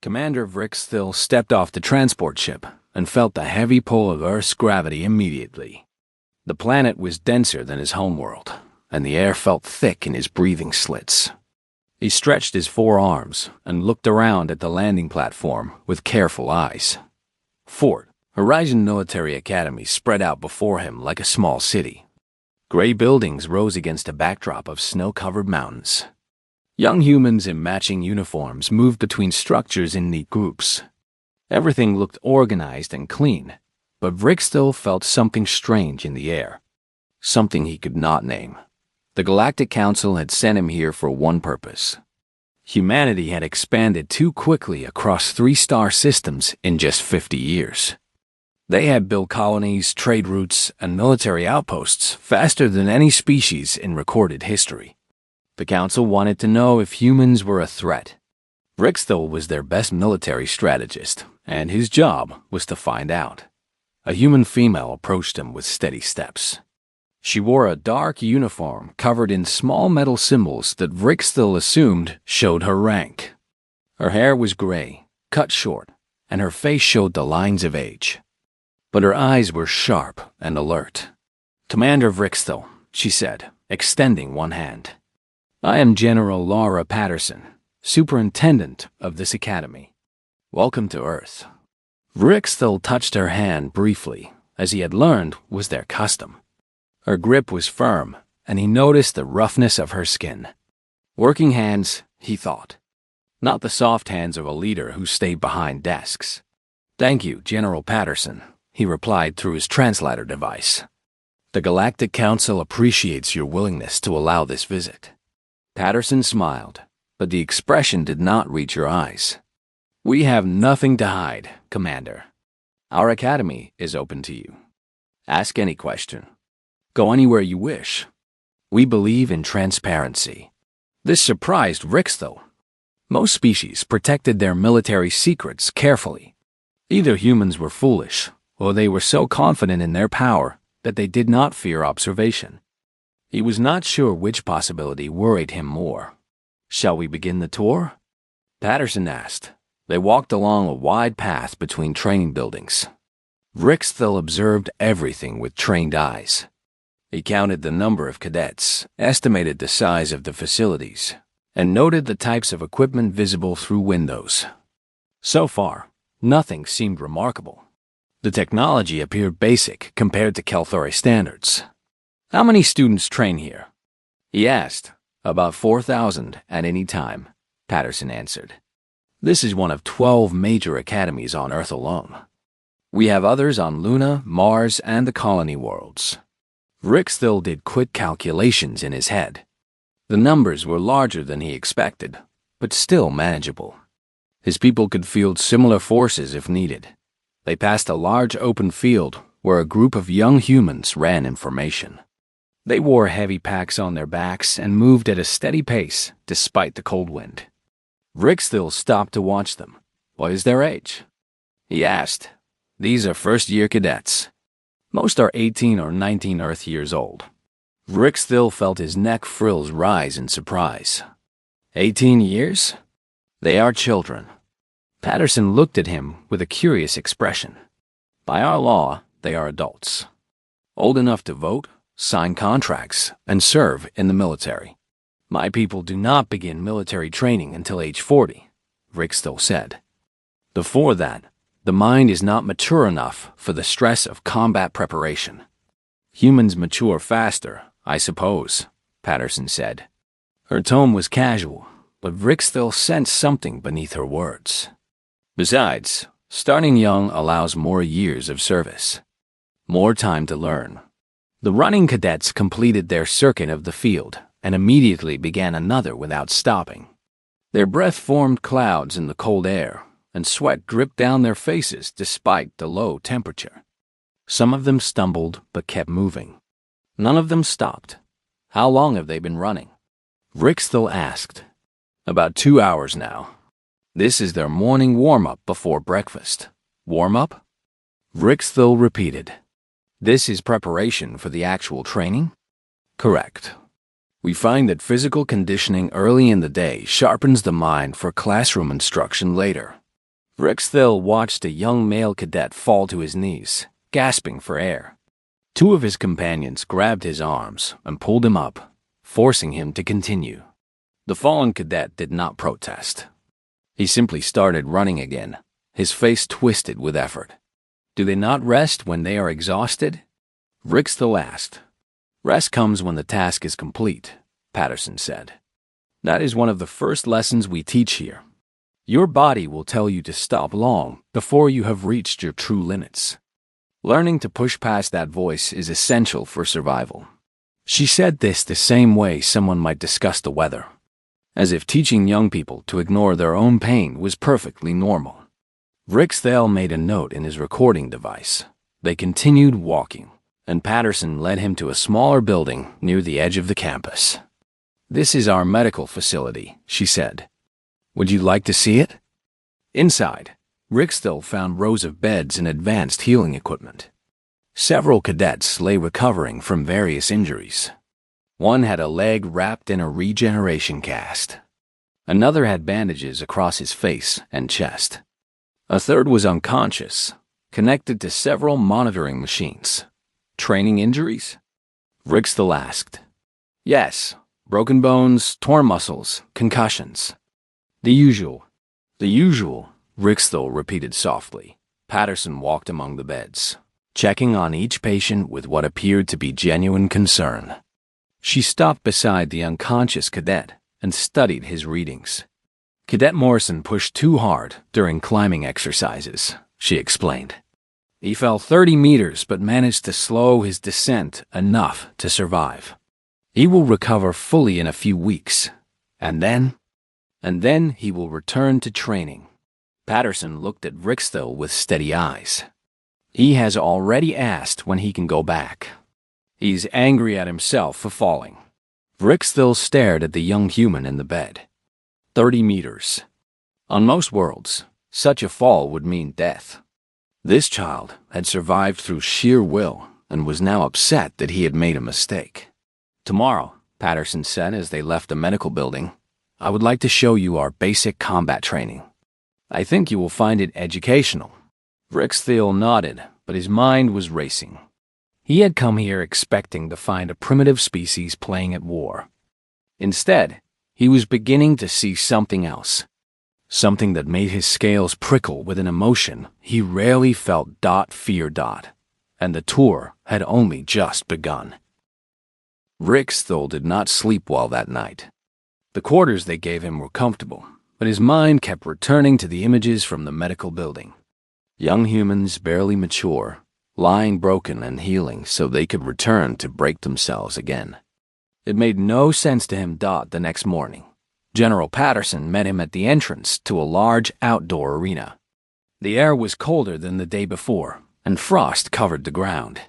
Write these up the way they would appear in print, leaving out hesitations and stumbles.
Commander Vrickstill stepped off the transport ship and felt the heavy pull of Earth's gravity immediately. The planet was denser than his homeworld, and the air felt thick in his breathing slits. He stretched his forearms and looked around at the landing platform with careful eyes. Fort Horizon Military Academy spread out before him like a small city. Gray buildings rose against a backdrop of snow-covered mountains. Young humans in matching uniforms moved between structures in neat groups. Everything looked organized and clean, but Vrickstill felt something strange in the air. Something he could not name. The Galactic Council had sent him here for one purpose. Humanity had expanded too quickly across 3-star systems in just 50 years. They had built colonies, trade routes, and military outposts faster than any species in recorded history. The Council wanted to know if humans were a threat. Vrickstill was their best military strategist, and his job was to find out. A human female approached him with steady steps. She wore a dark uniform covered in small metal symbols that Vrickstill assumed showed her rank. Her hair was gray, cut short, and her face showed the lines of age. But her eyes were sharp and alert. "Commander Vrickstill," she said, extending one hand. "I am General Laura Patterson, Superintendent of this academy. Welcome to Earth." Vrickstill touched her hand briefly, as he had learned was their custom. Her grip was firm, and he noticed the roughness of her skin. Working hands, he thought. Not the soft hands of a leader who stayed behind desks. "Thank you, General Patterson," he replied through his translator device. "The Galactic Council appreciates your willingness to allow this visit." Patterson smiled, but the expression did not reach her eyes. "We have nothing to hide, Commander. Our academy is open to you. Ask any question. Go anywhere you wish. We believe in transparency." This surprised Vrickstill. Most species protected their military secrets carefully. Either humans were foolish, or they were so confident in their power that they did not fear observation. He was not sure which possibility worried him more. "Shall we begin the tour?" Patterson asked. They walked along a wide path between training buildings. Vrickstill observed everything with trained eyes. He counted the number of cadets, estimated the size of the facilities, and noted the types of equipment visible through windows. So far, nothing seemed remarkable. The technology appeared basic compared to Kelthori standards. "How many students train here?" he asked. "About 4,000 at any time," Patterson answered. "This is one of 12 major academies on Earth alone. We have others on Luna, Mars, and the colony worlds." Vrickstill did quick calculations in his head. The numbers were larger than he expected, but still manageable. His people could field similar forces if needed. They passed a large open field where a group of young humans ran information. They wore heavy packs on their backs and moved at a steady pace despite the cold wind. Vrickstill stopped to watch them. "What is their age?" he asked. "These are first-year cadets. Most are 18 or 19 Earth years old." Vrickstill felt his neck frills rise in surprise. 18 years? They are children. Patterson looked at him with a curious expression. By our law, they are adults. Old enough to vote, sign contracts, and serve in the military. "My people do not begin military training until age 40, Vrickstill said. "Before that, the mind is not mature enough for the stress of combat preparation." "Humans mature faster, I suppose," Patterson said. Her tone was casual, but Vrickstill sensed something beneath her words. "Besides, starting young allows more years of service. More time to learn." The running cadets completed their circuit of the field and immediately began another without stopping. Their breath formed clouds in the cold air, and sweat dripped down their faces despite the low temperature. Some of them stumbled but kept moving. None of them stopped. "How long have they been running?" Vrickstill asked. "About 2 hours now. This is their morning warm-up before breakfast." "Warm-up?" Vrickstill repeated. "This is preparation for the actual training?" "Correct. We find that physical conditioning early in the day sharpens the mind for classroom instruction later. Rixthil watched a young male cadet fall to his knees, gasping for air. Two of his companions grabbed his arms and pulled him up, forcing him to continue. The fallen cadet did not protest. He simply started running again, his face twisted with effort. Do they not rest when they are exhausted? Rixthil asked. Rest comes when the task is complete, Patterson said. That is one of the first lessons we teach here. Your body will tell you to stop long before you have reached your true limits. Learning to push past that voice is essential for survival. She said this the same way someone might discuss the weather, as if teaching young people to ignore their own pain was perfectly normal. Rixthil made a note in his recording device. They continued walking, and Patterson led him to a smaller building near the edge of the campus. This is our medical facility, she said. Would you like to see it? Inside, Rixthil found rows of beds and advanced healing equipment. Several cadets lay recovering from various injuries. One had a leg wrapped in a regeneration cast. Another had bandages across his face and chest. A third was unconscious, connected to several monitoring machines. Training injuries? Rixthil asked. Yes, broken bones, torn muscles, concussions. The usual, Rixthil repeated softly. Patterson walked among the beds, checking on each patient with what appeared to be genuine concern. She stopped beside the unconscious cadet and studied his readings. Cadet Morrison pushed too hard during climbing exercises, she explained. He fell 30 meters but managed to slow his descent enough to survive. He will recover fully in a few weeks, and then he will return to training. Patterson looked at Rixthil with steady eyes. He has already asked when he can go back. He's angry at himself for falling. Rixthil stared at the young human in the bed. 30 meters. On most worlds, such a fall would mean death. This child had survived through sheer will and was now upset that he had made a mistake. Tomorrow, Patterson said as they left the medical building, I would like to show you our basic combat training. I think you will find it educational. Rixthil nodded, but his mind was racing. He had come here expecting to find a primitive species playing at war. Instead, he was beginning to see something else. Something that made his scales prickle with an emotion he rarely felt. Fear. And the tour had only just begun. Rixthil did not sleep well that night. The quarters they gave him were comfortable, but his mind kept returning to the images from the medical building. Young humans barely mature, lying broken and healing so they could return to break themselves again. It made no sense to him. The next morning, General Patterson met him at the entrance to a large outdoor arena. The air was colder than the day before, and frost covered the ground.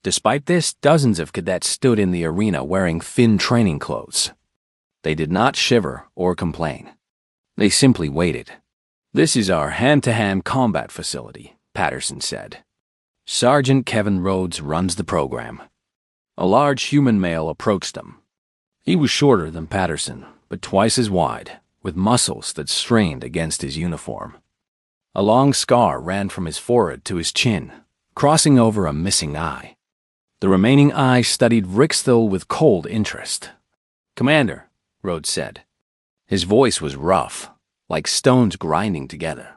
Despite this, dozens of cadets stood in the arena wearing thin training clothes. They did not shiver or complain. They simply waited. This is our hand-to-hand combat facility, Patterson said. Sergeant Kevin Rhodes runs the program. A large human male approached them. He was shorter than Patterson, but twice as wide, with muscles that strained against his uniform. A long scar ran from his forehead to his chin, crossing over a missing eye. The remaining eye studied Rixthil with cold interest. Commander, Rhodes said. His voice was rough, like stones grinding together.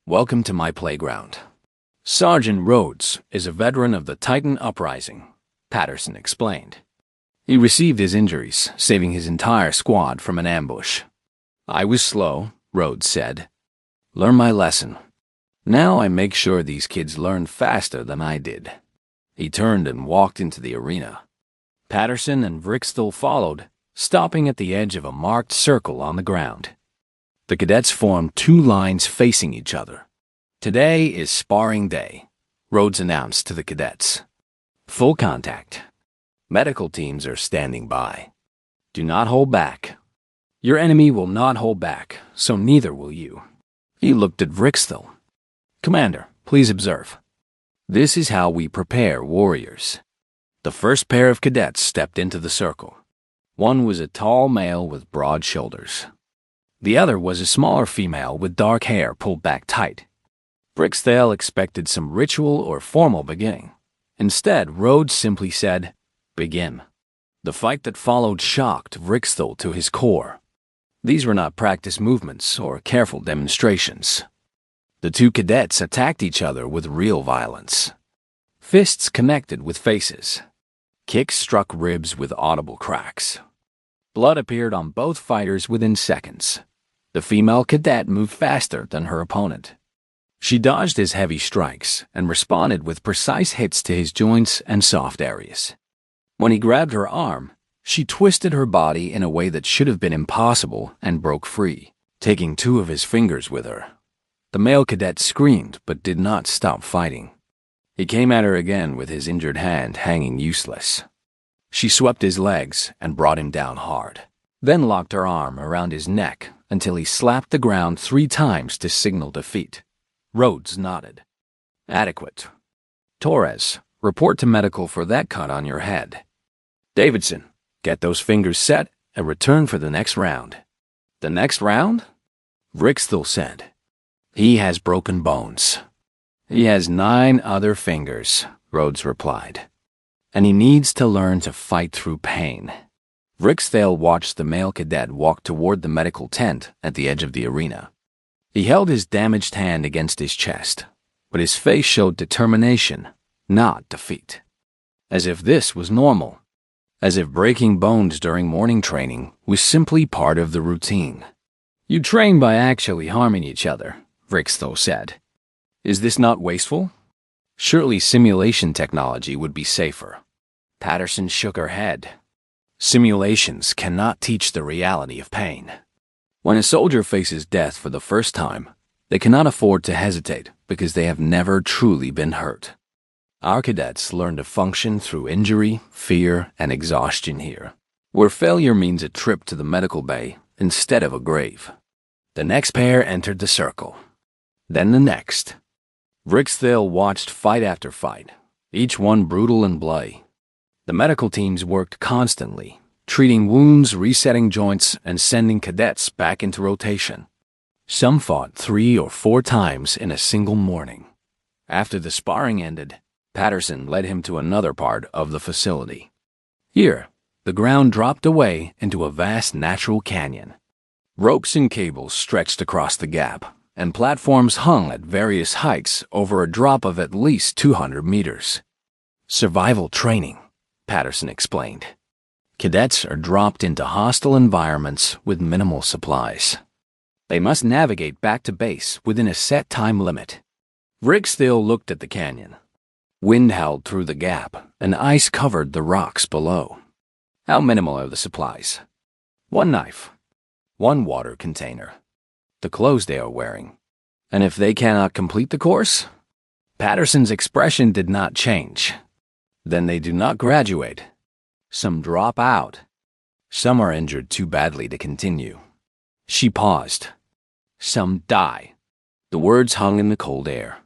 Welcome to my playground. Sergeant Rhodes is a veteran of the Titan Uprising, Patterson explained. He received his injuries, saving his entire squad from an ambush. I was slow, Rhodes said. Learn my lesson. Now I make sure these kids learn faster than I did. He turned and walked into the arena. Patterson and Rixthil followed, stopping at the edge of a marked circle on the ground. The cadets formed two lines facing each other. Today is sparring day, Rhodes announced to the cadets. Full contact. Medical teams are standing by. Do not hold back. Your enemy will not hold back, so neither will you. He looked at Rixthil. Commander, please observe. This is how we prepare warriors. The first pair of cadets stepped into the circle. One was a tall male with broad shoulders. The other was a smaller female with dark hair pulled back tight. Brixdale expected some ritual or formal beginning. Instead, Rhodes simply said, "Begin." The fight that followed shocked Brixdale to his core. These were not practice movements or careful demonstrations. The two cadets attacked each other with real violence. Fists connected with faces. Kicks struck ribs with audible cracks. Blood appeared on both fighters within seconds. The female cadet moved faster than her opponent. She dodged his heavy strikes and responded with precise hits to his joints and soft areas. When he grabbed her arm, she twisted her body in a way that should have been impossible and broke free, taking 2 of his fingers with her. The male cadet screamed but did not stop fighting. He came at her again with his injured hand hanging useless. She swept his legs and brought him down hard, then locked her arm around his neck until he slapped the ground 3 times to signal defeat. Rhodes nodded. "Adequate. Torres, report to medical for that cut on your head. Davidson, get those fingers set and return for the next round." "The next round?" Brixdale said. "He has broken bones." "He has 9 other fingers," Rhodes replied. "And he needs to learn to fight through pain." Brixdale watched the male cadet walk toward the medical tent at the edge of the arena. He held his damaged hand against his chest, but his face showed determination, not defeat. As if this was normal. As if breaking bones during morning training was simply part of the routine. "You train by actually harming each other," Brixdale said. "Is this not wasteful? Surely simulation technology would be safer." Patterson shook her head. "Simulations cannot teach the reality of pain. When a soldier faces death for the first time, they cannot afford to hesitate because they have never truly been hurt. Our cadets learn to function through injury, fear, and exhaustion here, where failure means a trip to the medical bay instead of a grave." The next pair entered the circle. Then the next. Brixdale watched fight after fight, each one brutal and bloody. The medical teams worked constantly, treating wounds, resetting joints, and sending cadets back into rotation. Some fought 3 or 4 times in a single morning. After the sparring ended, Patterson led him to another part of the facility. Here, the ground dropped away into a vast natural canyon. Ropes and cables stretched across the gap, and platforms hung at various heights over a drop of at least 200 meters. "Survival training," Patterson explained. Cadets are dropped into hostile environments with minimal supplies. They must navigate back to base within a set time limit. Brixdale looked at the canyon. Wind howled through the gap, and ice covered the rocks below. "How minimal are the supplies?" "1 knife. 1 water container. The clothes they are wearing. And if they cannot complete the course?" Patterson's expression did not change. "Then they do not graduate. Some drop out. Some are injured too badly to continue." She paused. "Some die." The words hung in the cold air.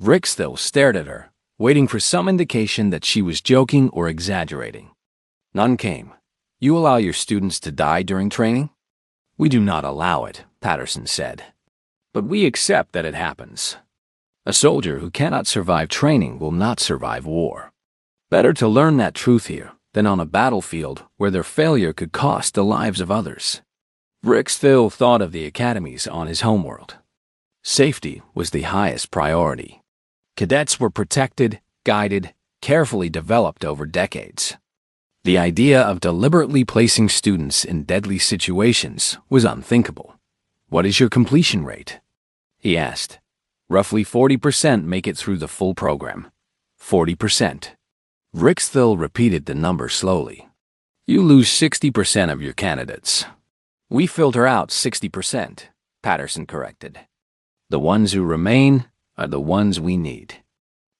Brixdale stared at her, waiting for some indication that she was joking or exaggerating. None came. "You allow your students to die during training?" "We do not allow it," Patterson said. "But we accept that it happens. A soldier who cannot survive training will not survive war. Better to learn that truth here than on a battlefield where their failure could cost the lives of others." Brixdale thought of the academies on his homeworld. Safety was the highest priority. Cadets were protected, guided, carefully developed over decades. The idea of deliberately placing students in deadly situations was unthinkable. "What is your completion rate?" he asked. "Roughly 40% make it through the full program." 40%. Brixdale repeated the number slowly. "You lose 60% of your candidates." "We filter out 60%, Patterson corrected. "The ones who remain are the ones we need."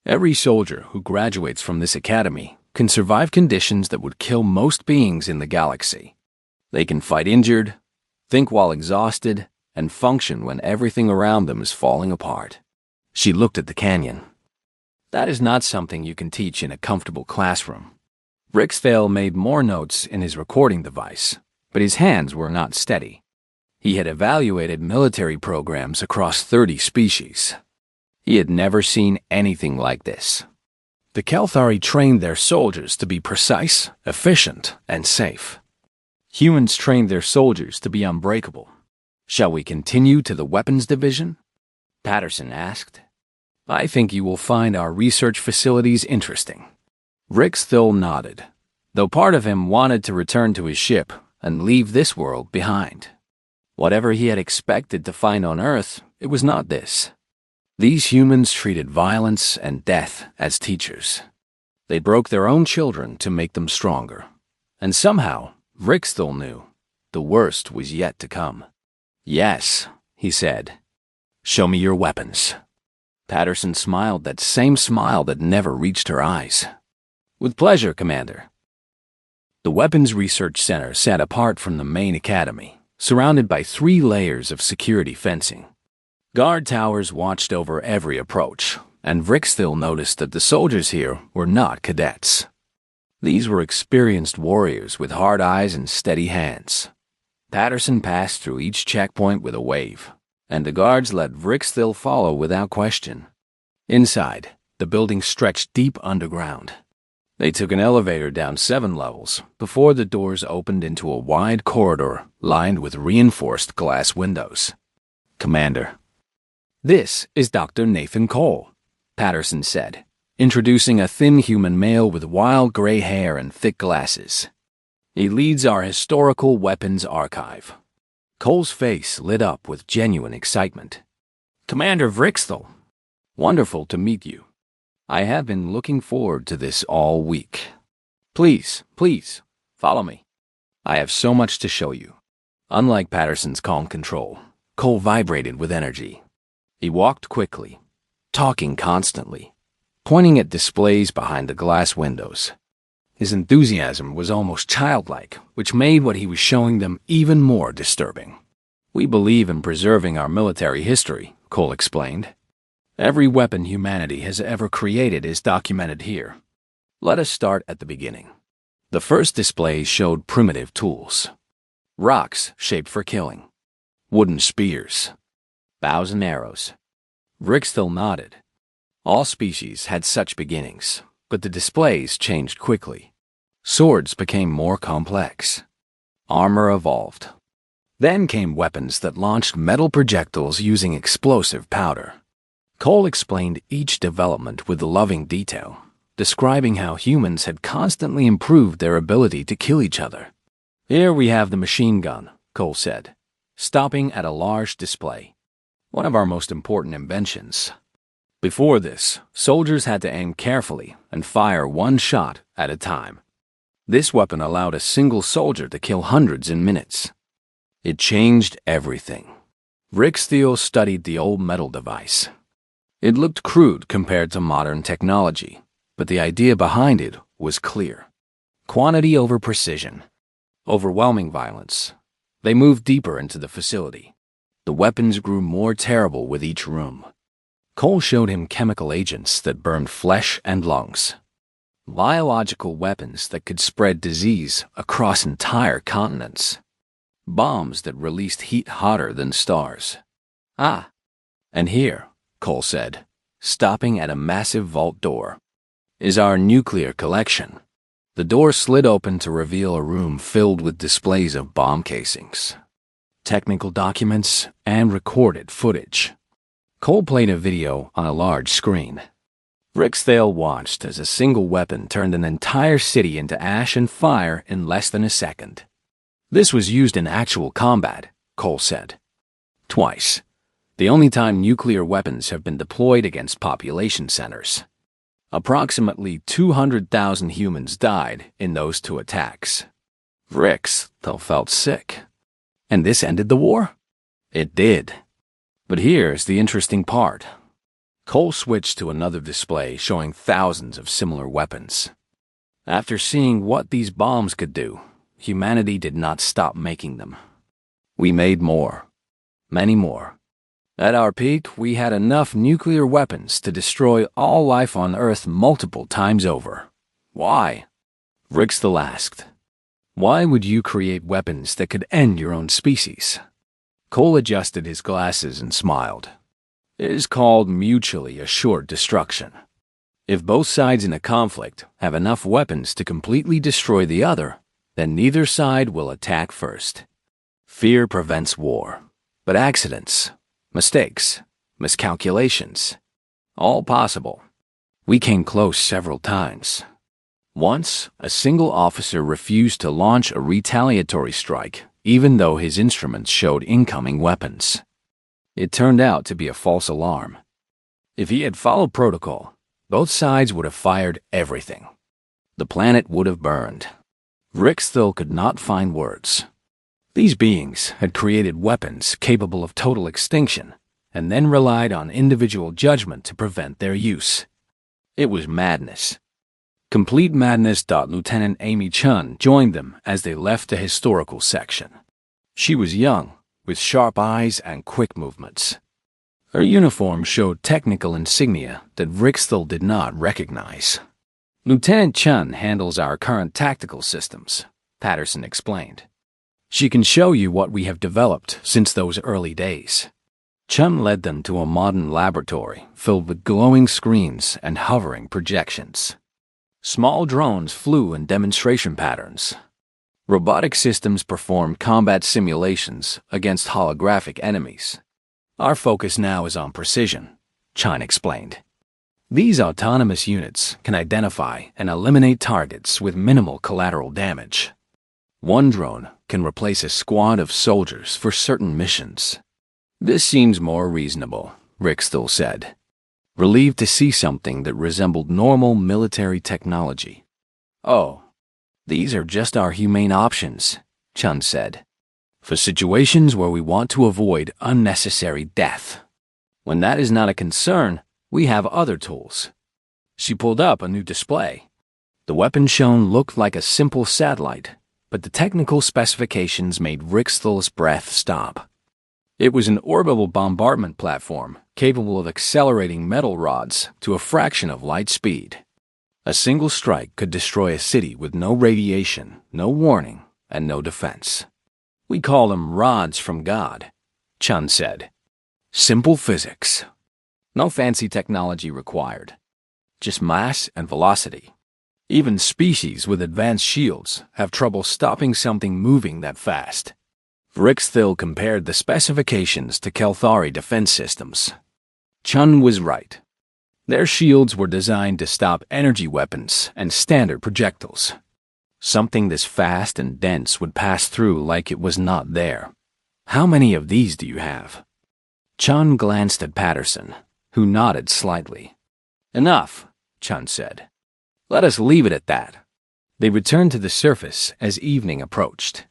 Every soldier who graduates from this academy can survive conditions that would kill most beings in the galaxy. They can fight injured, think while exhausted, and function when everything around them is falling apart. She looked at the canyon. "That is not something you can teach in a comfortable classroom." Brixdale made more notes in his recording device, but his hands were not steady. He had evaluated military programs across 30 species. He had never seen anything like this. The Kelthari trained their soldiers to be precise, efficient, and safe. Humans trained their soldiers to be unbreakable. Shall we continue to the weapons division? Patterson asked. I think you will find our research facilities interesting. Rixthil nodded, though part of him wanted to return to his ship and leave this world behind. Whatever he had expected to find on Earth, it was not this. These humans treated violence and death as teachers. They broke their own children to make them stronger. And somehow, Rixthil knew the worst was yet to come. Yes, he said. Show me your weapons. Patterson smiled that same smile that never reached her eyes. With pleasure, Commander. The Weapons Research Center sat apart from the main academy, surrounded by 3 layers of security fencing. Guard towers watched over every approach, and Rixthil noticed that the soldiers here were not cadets. These were experienced warriors with hard eyes and steady hands. Patterson passed through each checkpoint with a wave, and the guards let Rixthil follow without question. Inside, the building stretched deep underground. They took an elevator down 7 levels before the doors opened into a wide corridor lined with reinforced glass windows. Commander. This is Dr. Nathan Cole, Patterson said, introducing a thin human male with wild gray hair and thick glasses. He leads our historical weapons archive. Cole's face lit up with genuine excitement. Commander Rixthil, wonderful to meet you. I have been looking forward to this all week. Please, follow me. I have so much to show you. Unlike Patterson's calm control, Cole vibrated with energy. He walked quickly, talking constantly, pointing at displays behind the glass windows. His enthusiasm was almost childlike, which made what he was showing them even more disturbing. We believe in preserving our military history, Cole explained. Every weapon humanity has ever created is documented here. Let us start at the beginning. The first displays showed primitive tools. Rocks shaped for killing. Wooden spears. Bows and arrows. Rixthil nodded. All species had such beginnings, but the displays changed quickly. Swords became more complex. Armor evolved. Then came weapons that launched metal projectiles using explosive powder. Cole explained each development with loving detail, describing how humans had constantly improved their ability to kill each other. Here we have the machine gun, Cole said, stopping at a large display. One of our most important inventions. Before this, soldiers had to aim carefully and fire one shot at a time. This weapon allowed a single soldier to kill hundreds in minutes. It changed everything. Rixthil studied the old metal device. It looked crude compared to modern technology, but the idea behind it was clear. Quantity over precision. Overwhelming violence. They moved deeper into the facility. The weapons grew more terrible with each room. Cole showed him chemical agents that burned flesh and lungs. Biological weapons that could spread disease across entire continents. Bombs that released heat hotter than stars. Ah, and here, Cole said, stopping at a massive vault door, is our nuclear collection. The door slid open to reveal a room filled with displays of bomb casings, technical documents, and recorded footage. Cole played a video on a large screen. Rixthil watched as a single weapon turned an entire city into ash and fire in less than a second. This was used in actual combat, Cole said. Twice. The only time nuclear weapons have been deployed against population centers. Approximately 200,000 humans died in those 2 attacks. Rixthil felt sick. And this ended the war? It did. But here's the interesting part. Cole switched to another display showing thousands of similar weapons. After seeing what these bombs could do, humanity did not stop making them. We made more. Many more. At our peak, we had enough nuclear weapons to destroy all life on Earth multiple times over. Why? Rixthil asked. Why would you create weapons that could end your own species? Cole adjusted his glasses and smiled. It is called mutually assured destruction. If both sides in a conflict have enough weapons to completely destroy the other, then neither side will attack first. Fear prevents war, but accidents, mistakes, miscalculations, all possible. We came close several times. Once, a single officer refused to launch a retaliatory strike, even though his instruments showed incoming weapons. It turned out to be a false alarm. If he had followed protocol, both sides would have fired everything. The planet would have burned. Rick still could not find words. These beings had created weapons capable of total extinction, and then relied on individual judgment to prevent their use. It was madness. Complete madness. Lieutenant Amy Chun joined them as they left the historical section. She was young, with sharp eyes and quick movements. Her uniform showed technical insignia that Rick still did not recognize. Lieutenant Chun handles our current tactical systems, Patterson explained. She can show you what we have developed since those early days. Chun led them to a modern laboratory filled with glowing screens and hovering projections. Small drones flew in demonstration patterns. Robotic systems performed combat simulations against holographic enemies. Our focus now is on precision, Chun explained. These autonomous units can identify and eliminate targets with minimal collateral damage. One drone can replace a squad of soldiers for certain missions. This seems more reasonable, Rick still said, relieved to see something that resembled normal military technology. Oh, these are just our humane options, Chun said, for situations where we want to avoid unnecessary death. When that is not a concern, we have other tools. She pulled up a new display. The weapon shown looked like a simple satellite, but the technical specifications made Rick Still's breath stop. It was an orbital bombardment platform capable of accelerating metal rods to a fraction of light speed. A single strike could destroy a city with no radiation, no warning, and no defense. We call them rods from God, Chun said. Simple physics. No fancy technology required. Just mass and velocity. Even species with advanced shields have trouble stopping something moving that fast. Rick still compared the specifications to Kelthari defense systems. Chun was right. Their shields were designed to stop energy weapons and standard projectiles. Something this fast and dense would pass through like it was not there. How many of these do you have? Chun glanced at Patterson, who nodded slightly. Enough, Chun said. Let us leave it at that. They returned to the surface as evening approached.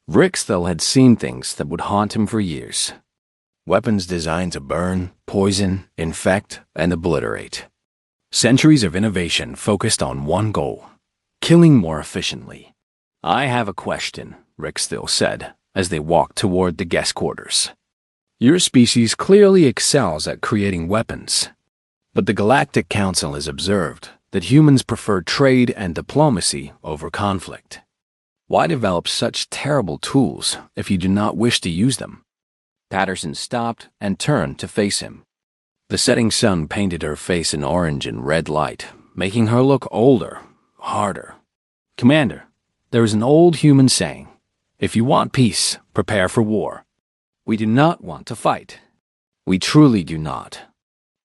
Rick still had seen things that would haunt him for years. Weapons designed to burn, poison, infect, and obliterate. Centuries of innovation focused on one goal, killing more efficiently. I have a question, Rick still said, as they walked toward the guest quarters. Your species clearly excels at creating weapons, but the Galactic Council has observed that humans prefer trade and diplomacy over conflict. Why develop such terrible tools if you do not wish to use them? Patterson stopped and turned to face him. The setting sun painted her face in orange and red light, making her look older, harder. Commander, there is an old human saying, if you want peace, prepare for war. We do not want to fight. We truly do not.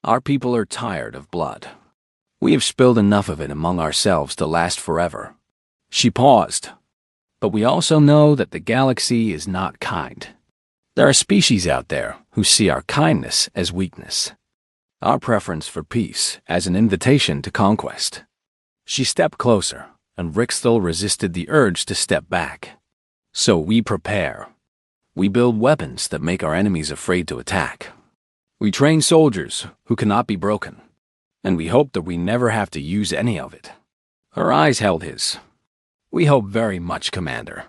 Our people are tired of blood. We have spilled enough of it among ourselves to last forever. She paused. But we also know that the galaxy is not kind. There are species out there who see our kindness as weakness, our preference for peace as an invitation to conquest. She stepped closer, and Rick still resisted the urge to step back. So we prepare. We build weapons that make our enemies afraid to attack. We train soldiers who cannot be broken, and we hope that we never have to use any of it. Her eyes held his. We hope very much, Commander,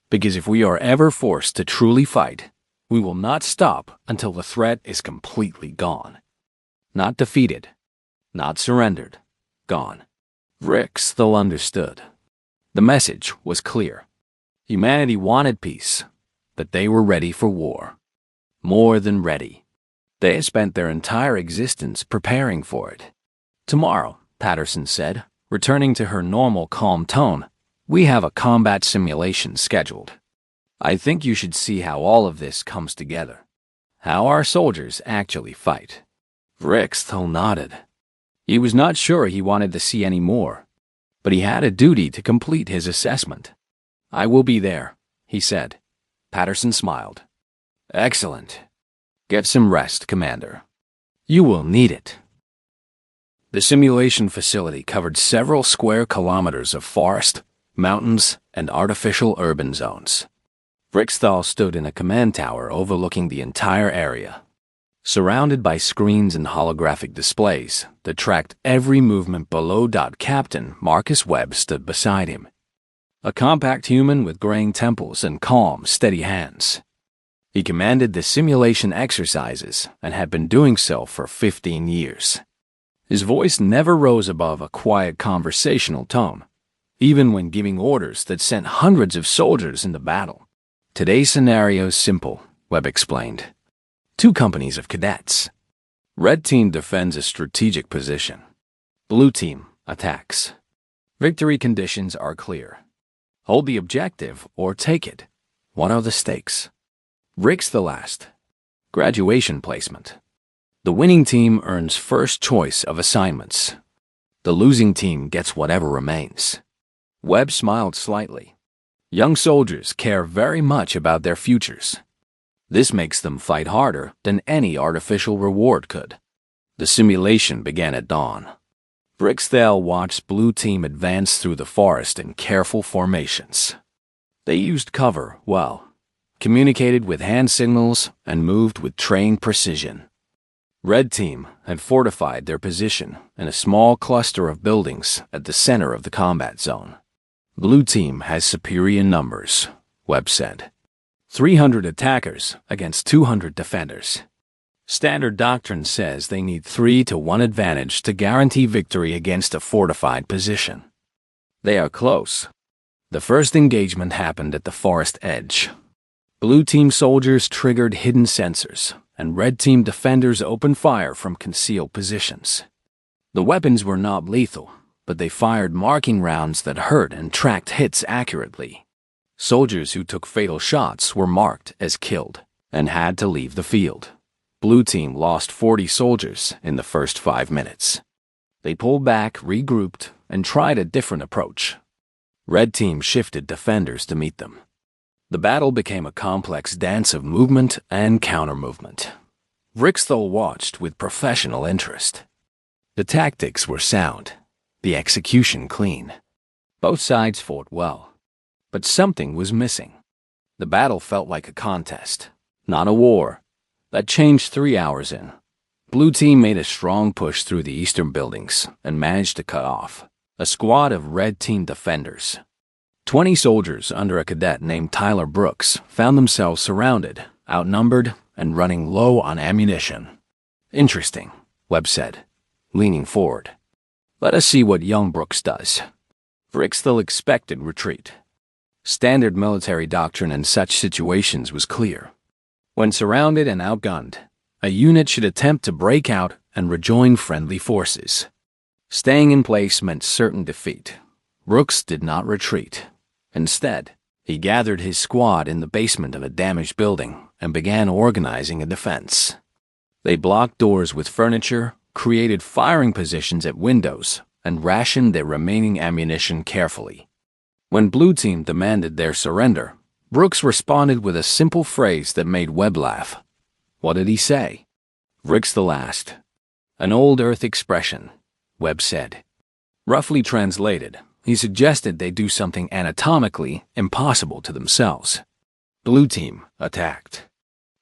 because if we are ever forced to truly fight, we will not stop until the threat is completely gone. Not defeated, not surrendered, gone. Rick still understood. The message was clear. Humanity wanted peace, but they were ready for war. More than ready. They had spent their entire existence preparing for it. Tomorrow, Patterson said, returning to her normal calm tone, we have a combat simulation scheduled. I think you should see how all of this comes together. How our soldiers actually fight. Rixthal nodded. He was not sure he wanted to see any more, but he had a duty to complete his assessment. I will be there, he said. Patterson smiled. Excellent. Get some rest, Commander. You will need it. The simulation facility covered several square kilometers of forest, mountains, and artificial urban zones. Rixthal stood in a command tower overlooking the entire area, surrounded by screens and holographic displays that tracked every movement below. Captain Marcus Webb stood beside him, a compact human with graying temples and calm, steady hands. He commanded the simulation exercises and had been doing so for 15 years. His voice never rose above a quiet conversational tone, even when giving orders that sent hundreds of soldiers into battle. Today's scenario's simple, Webb explained. 2 companies of cadets. Red team defends a strategic position. Blue team attacks. Victory conditions are clear. Hold the objective or take it. What are the stakes? Rick's the last. Graduation placement. The winning team earns first choice of assignments. The losing team gets whatever remains. Webb smiled slightly. Young soldiers care very much about their futures. This makes them fight harder than any artificial reward could. The simulation began at dawn. Rixthal watched Blue Team advance through the forest in careful formations. They used cover well, communicated with hand signals, and moved with trained precision. Red Team had fortified their position in a small cluster of buildings at the center of the combat zone. Blue Team has superior numbers, Webb said. 300 attackers against 200 defenders. Standard doctrine says they need 3-to-1 advantage to guarantee victory against a fortified position. They are close. The first engagement happened at the forest edge. Blue Team soldiers triggered hidden sensors, and Red Team defenders opened fire from concealed positions. The weapons were not lethal, but they fired marking rounds that hurt and tracked hits accurately. Soldiers who took fatal shots were marked as killed and had to leave the field. Blue Team lost 40 soldiers in the first 5 minutes. They pulled back, regrouped, and tried a different approach. Red Team shifted defenders to meet them. The battle became a complex dance of movement and counter-movement. Rixthal watched with professional interest. The tactics were sound, the execution clean. Both sides fought well, but something was missing. The battle felt like a contest, not a war. That changed 3 hours in. Blue Team made a strong push through the eastern buildings and managed to cut off a squad of Red Team defenders. 20 soldiers under a cadet named Tyler Brooks found themselves surrounded, outnumbered, and running low on ammunition. Interesting, Webb said, leaning forward. Let us see what young Brooks does. Rixthal expected retreat. Standard military doctrine in such situations was clear. When surrounded and outgunned, a unit should attempt to break out and rejoin friendly forces. Staying in place meant certain defeat. Brooks did not retreat. Instead, he gathered his squad in the basement of a damaged building and began organizing a defense. They blocked doors with furniture, created firing positions at windows, and rationed their remaining ammunition carefully. When Blue Team demanded their surrender, Brooks responded with a simple phrase that made Webb laugh. What did he say? Rixthal asked. An old Earth expression, Webb said. Roughly translated, he suggested they do something anatomically impossible to themselves. Blue Team attacked.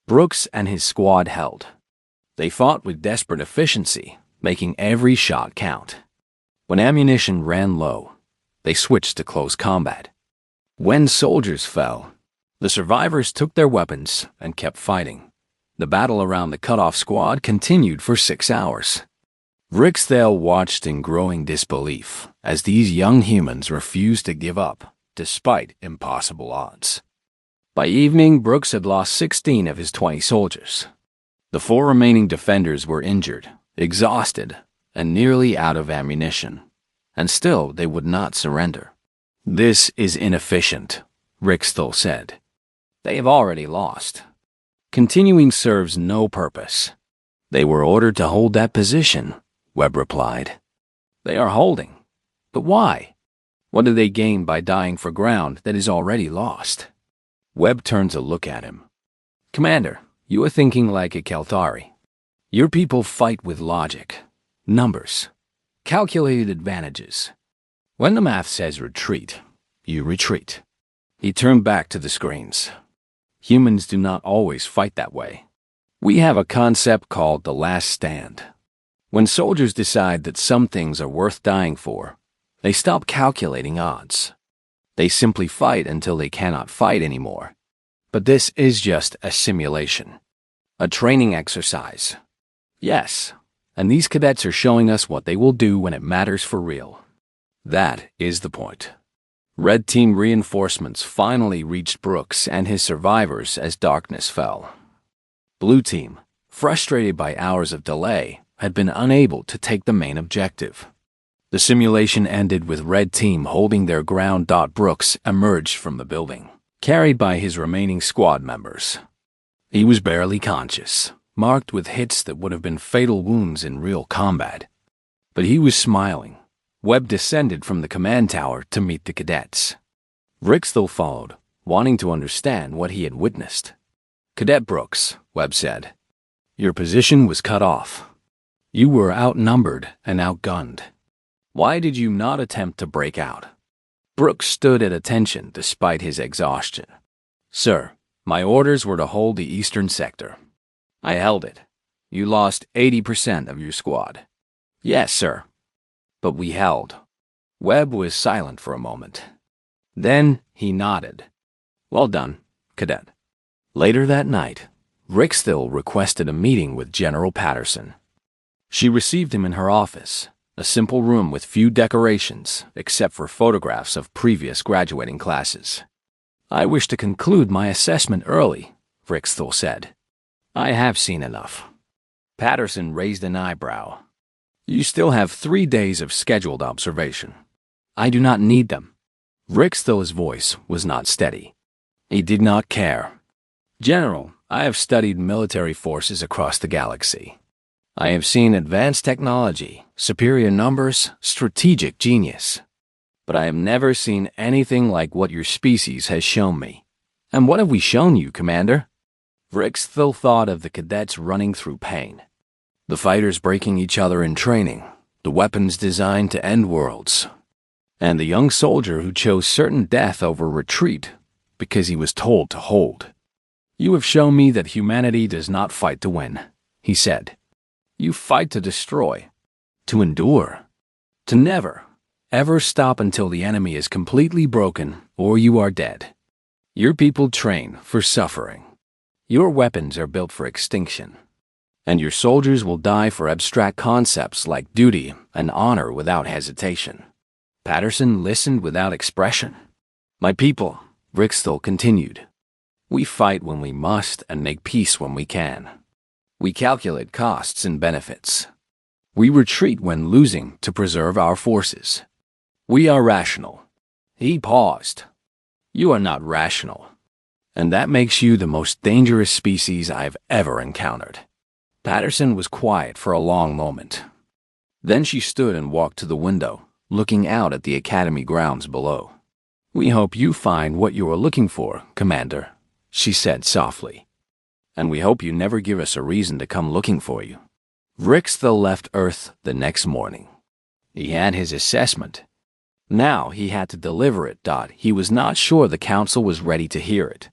Brooks and his squad held. They fought with desperate efficiency, making every shot count. When ammunition ran low, they switched to close combat. When soldiers fell, the survivors took their weapons and kept fighting. The battle around the cut-off squad continued for 6 hours. Rixthal watched in growing disbelief as these young humans refused to give up, despite impossible odds. By evening, Brooks had lost 16 of his 20 soldiers. The 4 remaining defenders were injured, exhausted, and nearly out of ammunition. And still they would not surrender. "This is inefficient," Rickstall said. "They have already lost. Continuing serves no purpose." "They were ordered to hold that position," Webb replied. "They are holding. But why? What do they gain by dying for ground that is already lost?" Webb turned to look at him. "Commander, you are thinking like a Kelthari. Your people fight with logic, numbers, calculated advantages. When the math says retreat, you retreat." He turned back to the screens. "Humans do not always fight that way. We have a concept called the last stand. When soldiers decide that some things are worth dying for, they stop calculating odds. They simply fight until they cannot fight anymore. But this is just a simulation, a training exercise. Yes, and these cadets are showing us what they will do when it matters for real. That is the point." Red Team reinforcements finally reached Brooks and his survivors as darkness fell. Blue Team, frustrated by hours of delay, had been unable to take the main objective. The simulation ended with Red Team holding their ground. Brooks emerged from the building, carried by his remaining squad members. He was barely conscious, marked with hits that would have been fatal wounds in real combat. But he was smiling. Webb descended from the command tower to meet the cadets. Rickstall followed, wanting to understand what he had witnessed. "Cadet Brooks," Webb said, "your position was cut off. You were outnumbered and outgunned. Why did you not attempt to break out?" Brooks stood at attention despite his exhaustion. "Sir, my orders were to hold the eastern sector. I held it. You lost 80% of your squad." "Yes, sir. But we held." Webb was silent for a moment. Then he nodded. "Well done, Cadet." Later that night, Rickstall requested a meeting with General Patterson. She received him in her office, a simple room with few decorations except for photographs of previous graduating classes. "I wish to conclude my assessment early," Rickstall said. "I have seen enough." Patterson raised an eyebrow. "You still have 3 days of scheduled observation." "I do not need them." Rickstall's voice was not steady. He did not care. "General, I have studied military forces across the galaxy. I have seen advanced technology, superior numbers, strategic genius. But I have never seen anything like what your species has shown me." "And what have we shown you, Commander?" Rickstall thought of the cadets running through pain. The fighters breaking each other in training, the weapons designed to end worlds, and the young soldier who chose certain death over retreat because he was told to hold. "You have shown me that humanity does not fight to win," he said. "You fight to destroy, to endure, to never, ever stop until the enemy is completely broken or you are dead. Your people train for suffering. Your weapons are built for extinction. And your soldiers will die for abstract concepts like duty and honor without hesitation." Patterson listened without expression. "My people," Rickstall continued, "we fight when we must and make peace when we can. We calculate costs and benefits. We retreat when losing to preserve our forces. We are rational." He paused. "You are not rational. And that makes you the most dangerous species I've ever encountered." Patterson was quiet for a long moment. Then she stood and walked to the window, looking out at the academy grounds below. "We hope you find what you are looking for, Commander," she said softly. "And we hope you never give us a reason to come looking for you." Rickstall left Earth the next morning. He had his assessment. Now he had to deliver it. He was not sure the Council was ready to hear it.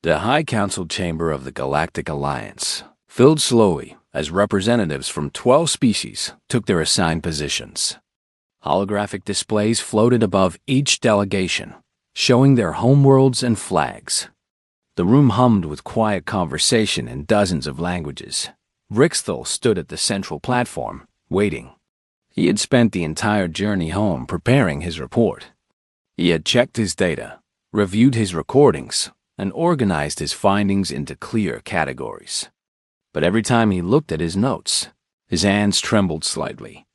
The High Council chamber of the Galactic Alliance filled slowly as representatives from 12 species took their assigned positions. Holographic displays floated above each delegation, showing their homeworlds and flags. The room hummed with quiet conversation in dozens of languages. Rickstall stood at the central platform, waiting. He had spent the entire journey home preparing his report. He had checked his data, reviewed his recordings, and organized his findings into clear categories. But every time he looked at his notes, his hands trembled slightly.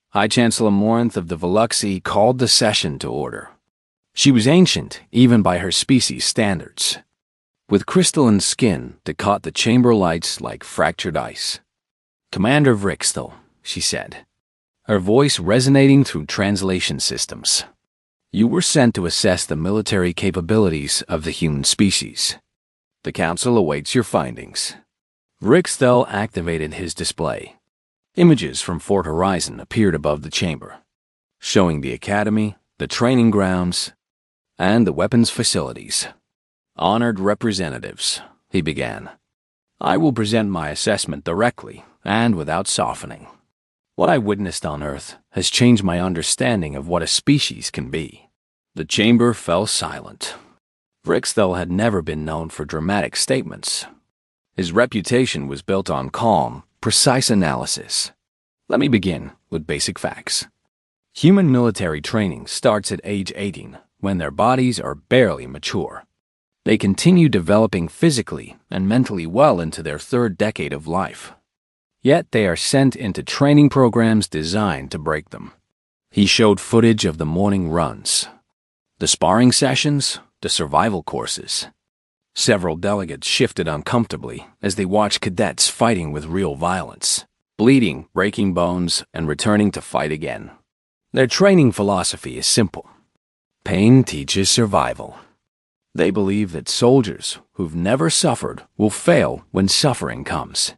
High Chancellor Morinth of the Veluxi called the session to order. She was ancient, even by her species' standards, with crystalline skin that caught the chamber lights like fractured ice. "Commander Vrixthal," she said, her voice resonating through translation systems. "You were sent to assess the military capabilities of the human species. The Council awaits your findings." Vrixthal activated his display. Images from Fort Horizon appeared above the chamber, showing the academy, the training grounds, and the weapons facilities. "Honored representatives," he began, "I will present my assessment directly and without softening. What I witnessed on Earth has changed my understanding of what a species can be." The chamber fell silent. Vrixthal had never been known for dramatic statements. His reputation was built on calm, precise analysis. Let me begin with basic facts. Human military training starts at age 18, when their bodies are barely mature. They continue developing physically and mentally well into their third decade of life. Yet they are sent into training programs designed to break them. He showed footage of the morning runs, the sparring sessions, the survival courses. Several delegates shifted uncomfortably as they watched cadets fighting with real violence, bleeding, breaking bones, and returning to fight again. Their training philosophy is simple. Pain teaches survival. They believe that soldiers who've never suffered will fail when suffering comes.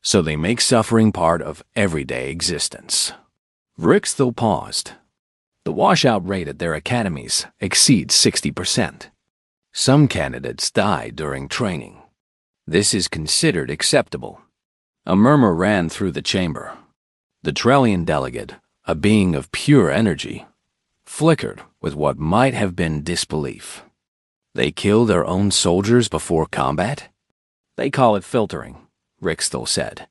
So they make suffering part of everyday existence. Vrixthal paused. The washout rate at their academies exceeds 60%. Some candidates die during training. This is considered acceptable. A murmur ran through the chamber. The Trellian delegate, a being of pure energy, flickered with what might have been disbelief. They kill their own soldiers before combat? They call it filtering, Vrixthal said.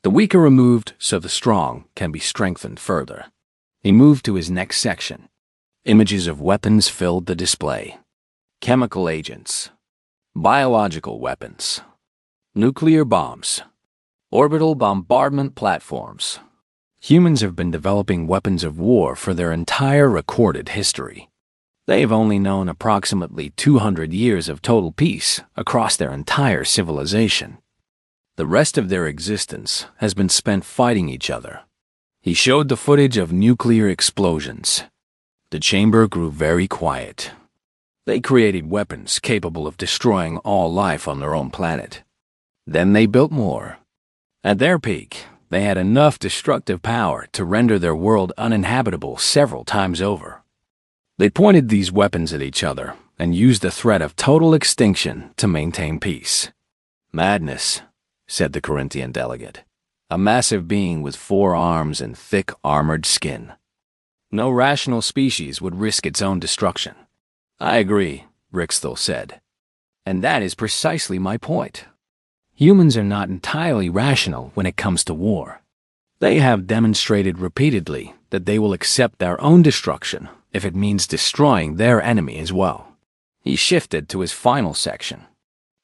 The weak are removed so the strong can be strengthened further. He moved to his next section. Images of weapons filled the display. Chemical agents, biological weapons, nuclear bombs, orbital bombardment platforms. Humans have been developing weapons of war for their entire recorded history. They have only known approximately 200 years of total peace across their entire civilization. The rest of their existence has been spent fighting each other. He showed the footage of nuclear explosions. The chamber grew very quiet. They created weapons capable of destroying all life on their own planet. Then they built more. At their peak, they had enough destructive power to render their world uninhabitable several times over. They pointed these weapons at each other and used the threat of total extinction to maintain peace. "Madness," said the Corinthian delegate, a massive being with 4 arms and thick armored skin. "No rational species would risk its own destruction." "I agree," Vrixthal said. "And that is precisely my point. Humans are not entirely rational when it comes to war. They have demonstrated repeatedly that they will accept their own destruction if it means destroying their enemy as well." He shifted to his final section.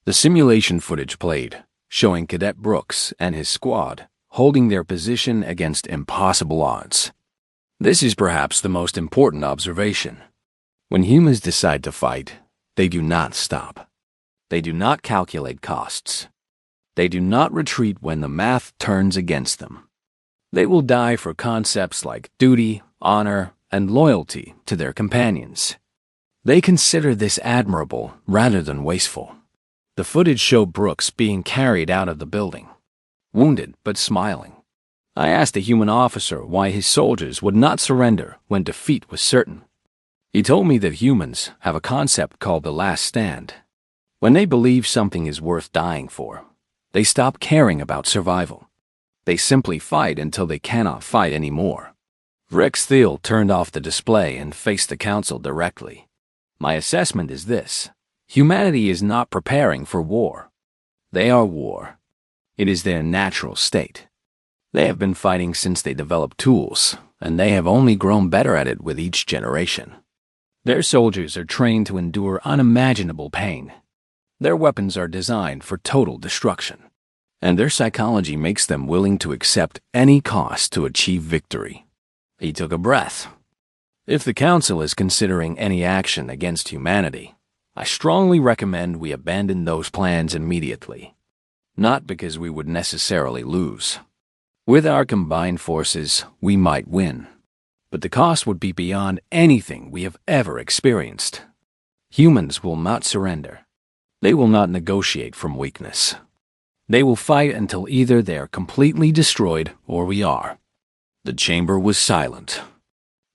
The simulation footage played, showing Cadet Brooks and his squad holding their position against impossible odds. This is perhaps the most important observation. When humans decide to fight, they do not stop. They do not calculate costs. They do not retreat when the math turns against them. They will die for concepts like duty, honor, and loyalty to their companions. They consider this admirable rather than wasteful. The footage showed Brooks being carried out of the building, wounded but smiling. I asked a human officer why his soldiers would not surrender when defeat was certain. He told me that humans have a concept called the last stand. When they believe something is worth dying for, they stop caring about survival. They simply fight until they cannot fight anymore. Vrixthal turned off the display and faced the council directly. "My assessment is this. Humanity is not preparing for war. They are war. It is their natural state. They have been fighting since they developed tools, and they have only grown better at it with each generation. Their soldiers are trained to endure unimaginable pain. Their weapons are designed for total destruction, and their psychology makes them willing to accept any cost to achieve victory. He took a breath. If the Council is considering any action against humanity, I strongly recommend we abandon those plans immediately. Not because we would necessarily lose. With our combined forces, we might win. But the cost would be beyond anything we have ever experienced. Humans will not surrender. They will not negotiate from weakness. They will fight until either they are completely destroyed or we are. The chamber was silent.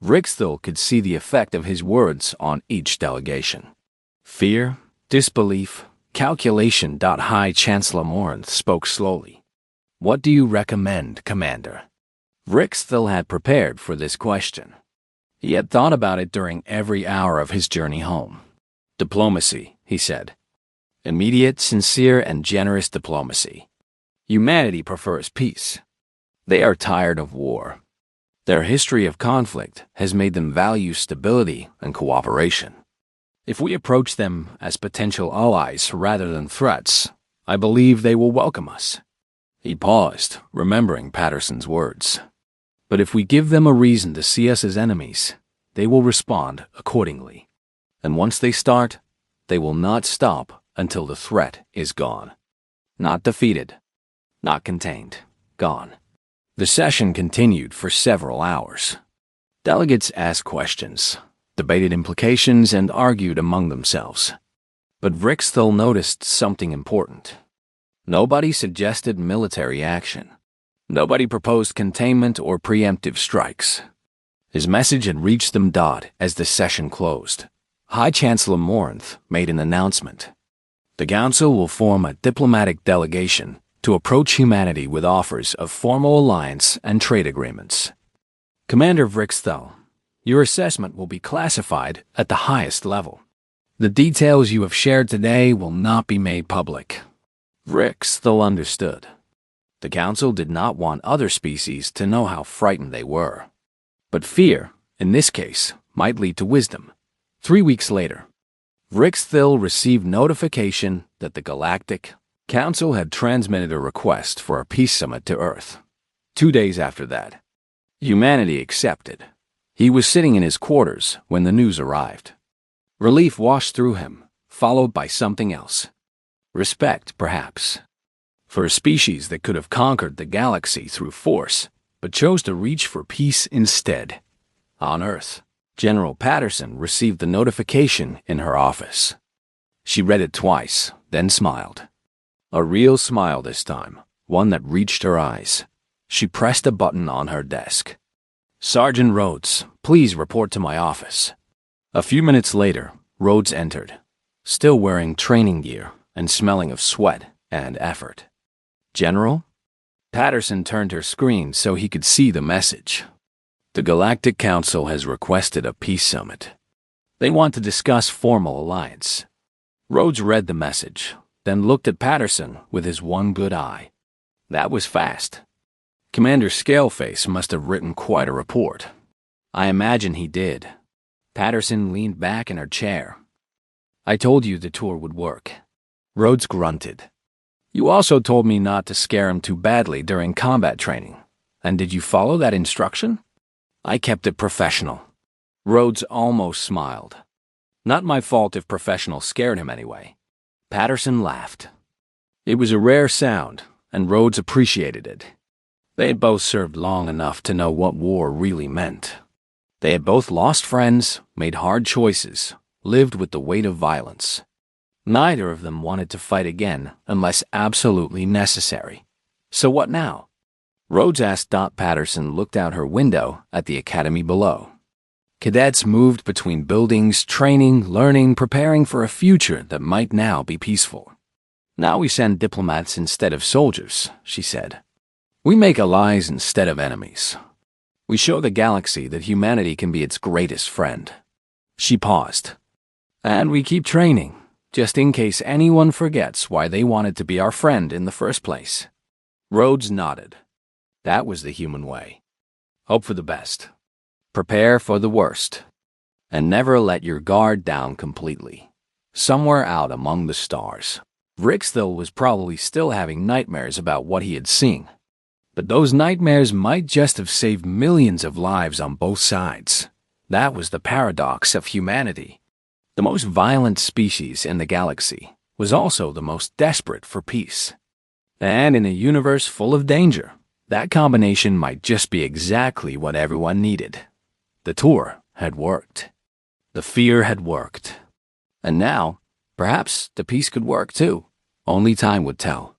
Rixthal could see the effect of his words on each delegation. Fear, disbelief, calculation. High Chancellor Morinth spoke slowly. What do you recommend, Commander? Rixthal had prepared for this question. He had thought about it during every hour of his journey home. Diplomacy, he said. Immediate, sincere, and generous diplomacy. Humanity prefers peace. They are tired of war. Their history of conflict has made them value stability and cooperation. If we approach them as potential allies rather than threats, I believe they will welcome us. He paused, remembering Patterson's words. But if we give them a reason to see us as enemies, they will respond accordingly. And once they start, they will not stop until the threat is gone. Not defeated, not contained, gone. The session continued for several hours. Delegates asked questions, debated implications, and argued among themselves. But Rixthal noticed something important. Nobody suggested military action. Nobody proposed containment or preemptive strikes. His message had reached them. As the session closed, High Chancellor Morinth made an announcement. The Council will form a diplomatic delegation to approach humanity with offers of formal alliance and trade agreements. Commander Rixthal, your assessment will be classified at the highest level. The details you have shared today will not be made public. Rixthal understood. The Council did not want other species to know how frightened they were. But fear, in this case, might lead to wisdom. 3 weeks later, Rixthal received notification that the Galactic Council had transmitted a request for a peace summit to Earth. 2 days after that, humanity accepted. He was sitting in his quarters when the news arrived. Relief washed through him, followed by something else. Respect, perhaps. For a species that could have conquered the galaxy through force, but chose to reach for peace instead. On Earth, General Patterson received the notification in her office. She read it twice, then smiled. A real smile this time, one that reached her eyes. She pressed a button on her desk. Sergeant Rhodes, please report to my office. A few minutes later, Rhodes entered, still wearing training gear and smelling of sweat and effort. General? Patterson turned her screen so he could see the message. The Galactic Council has requested a peace summit. They want to discuss formal alliance. Rhodes read the message, then looked at Patterson with his one good eye. That was fast. Commander Scaleface must have written quite a report. I imagine he did. Patterson leaned back in her chair. I told you the tour would work. Rhodes grunted. You also told me not to scare him too badly during combat training. And did you follow that instruction? I kept it professional. Rhodes almost smiled. Not my fault if professional scared him anyway. Patterson laughed. It was a rare sound, and Rhodes appreciated it. They had both served long enough to know what war really meant. They had both lost friends, made hard choices, lived with the weight of violence. Neither of them wanted to fight again unless absolutely necessary. So what now? Rhodes asked. Patterson looked out her window at the academy below. Cadets moved between buildings, training, learning, preparing for a future that might now be peaceful. Now we send diplomats instead of soldiers, she said. We make allies instead of enemies. We show the galaxy that humanity can be its greatest friend. She paused. And we keep training, just in case anyone forgets why they wanted to be our friend in the first place. Rhodes nodded. That was the human way. Hope for the best. Prepare for the worst. And never let your guard down completely. somewhere out among the stars. Ricksville was probably still having nightmares about what he had seen. But those nightmares might just have saved millions of lives on both sides. That was the paradox of humanity. The most violent species in the galaxy was also the most desperate for peace. And in a universe full of danger, that combination might just be exactly what everyone needed. The tour had worked. The fear had worked. And now, perhaps the peace could work too. Only time would tell.